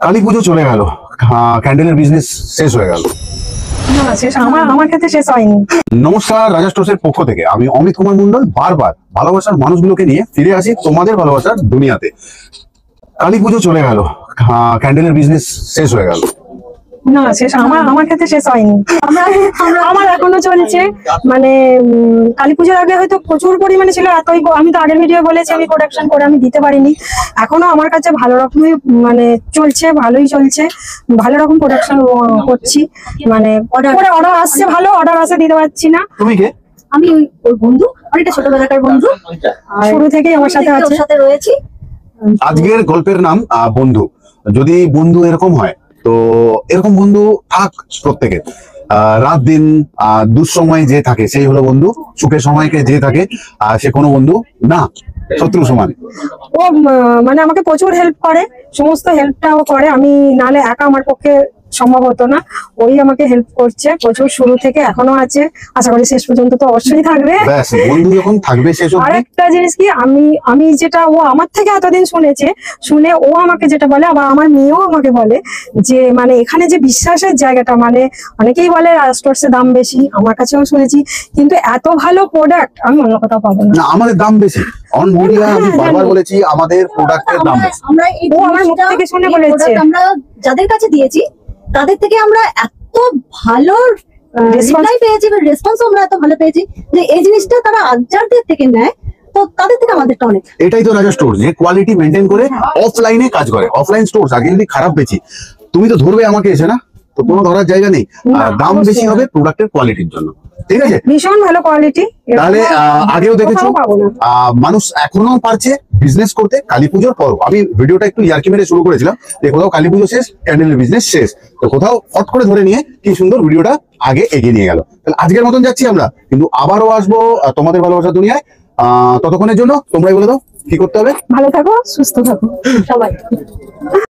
কালী পুজো চলে গেল, ক্যান্ডেলের বিজনেস শেষ হয়ে গেল। না, শেষ আমার ক্ষেত্রে শেষ হয়নি। নমস্কার, রাজা স্টোর্সের পক্ষ থেকে আমি অমিত কুমার মন্ডল বারবার ভালোবাসার মানুষগুলোকে নিয়ে ফিরে আসি তোমাদের ভালোবাসার দুনিয়াতে। কালী পুজো চলে গেল, ক্যান্ডেলের বিজনেস শেষ হয়ে গেল। না, শেষ আমার ক্ষেত্রে শেষ হয়নি। আমার এখনো চলছে। মানে কালী পুজোর আগে হয়তো প্রচুর পরিমাণে ছিল, এতই আমি তো আগের ভিডিও বলেছি আমি প্রোডাকশন করে আমি দিতে পারিনি। এখনো আমার কাছে ভালো রকমই মানে চলছে, ভালোই চলছে, ভালো রকম প্রোডাকশন করছি। মানে অর্ডার আসছে, ভালো অর্ডার আসে, দিতে পারছি না। তুমি কে? আমি ওর বন্ধু, অনেকটা ছোটবেলাকার বন্ধু, শুরু থেকেই আমার সাথে আছে, সাথে রয়েছি। আজকের গল্পের নাম বন্ধু। যদি বন্ধু এরকম হয় তো এরকম বন্ধু থাক প্রত্যেকের। রাত দিন দুঃসময় যে থাকে সেই হলো বন্ধু, সুখের সময়কে যে থাকে সে কোনো বন্ধু না, শত্রু সমান। ও মানে আমাকে প্রচুর হেল্প করে, সমস্ত হেল্পটাও করে। আমি নালে একা আমার পক্ষে সম্ভব হতো না, ওই আমাকে হেল্প করছে প্রচুর, শুরু থেকে এখনো আছে, আশা করি শেষ পর্যন্ত তো অবশ্যই থাকবে। ব্যাস, বন্ধু যখন থাকবে শেষ অবধি। আরেকটা জিনিস কি, আমি যেটা ও আমার থেকে এতদিন শুনে ও আমাকে যেটা বলে, আবার আমার মেয়েও আমাকে বলে যে মানে এখানে যে বিশ্বাসের জায়গাটা, মানে অনেকেই বলে স্টোরসের দাম বেশি, আমার কাছেও শুনেছি, কিন্তু এত ভালো প্রোডাক্ট আমি অন্য কোথাও পাবো না। না, আমাদের দাম বেশি। অন মিডিয়া আমি বারবার বলেছি আমাদের প্রোডাক্টের দাম বেশি। আমরা এই ও আমার মুখ থেকে শুনে এই বলেছে। product আমরা যাদের কাছে দিয়েছি তাদের থেকে আমরা এত ভালো রিপ্লাই পেয়েছি, রেসপন্স আমরা এত ভালো পেয়েছি যে এই জিনিসটা তারা আজারদের থেকে নেয়, তো তাদের থেকে আমাদেরটা অনেক। এটাই তো রাজা স্টোর, যে কোয়ালিটি মেনটেন করে অফলাইনে কাজ করে। অফলাইন স্টোর আগে যদি খারাপ বেচি তুমি তো ধরবে আমাকে এসে, না তো কোনো ধরার জায়গা নেই। আর দাম বেশি হবে প্রোডাক্টের কোয়ালিটির জন্য, ঠিক আছে? ভীষণ ভালো কোয়ালিটি। তাহলে আগেও দেখেছো মানুষ এখনো পারছে বিজনেস করতে। কালী পুজোর পর আমি ভিডিওটা একটু ইয়ার্কি মেরে শুরু করেছিলাম যে কোথাও কালী পুজো শেষ, ক্যান্ডেলের বিজনেস শেষ, তো কোথাও ফট করে ধরে নিয়ে কি সুন্দর ভিডিওটা আগে এগিয়ে নিয়ে গেল। তাহলে আজকের মতন যাচ্ছি আমরা, কিন্তু আবারও আসবো তোমাদের ভালোবাসার দুনিয়ায়। ততক্ষণের জন্য তোমরাই বলে দাও কি করতে হবে। ভালো থাকো, সুস্থ থাকো সবাই।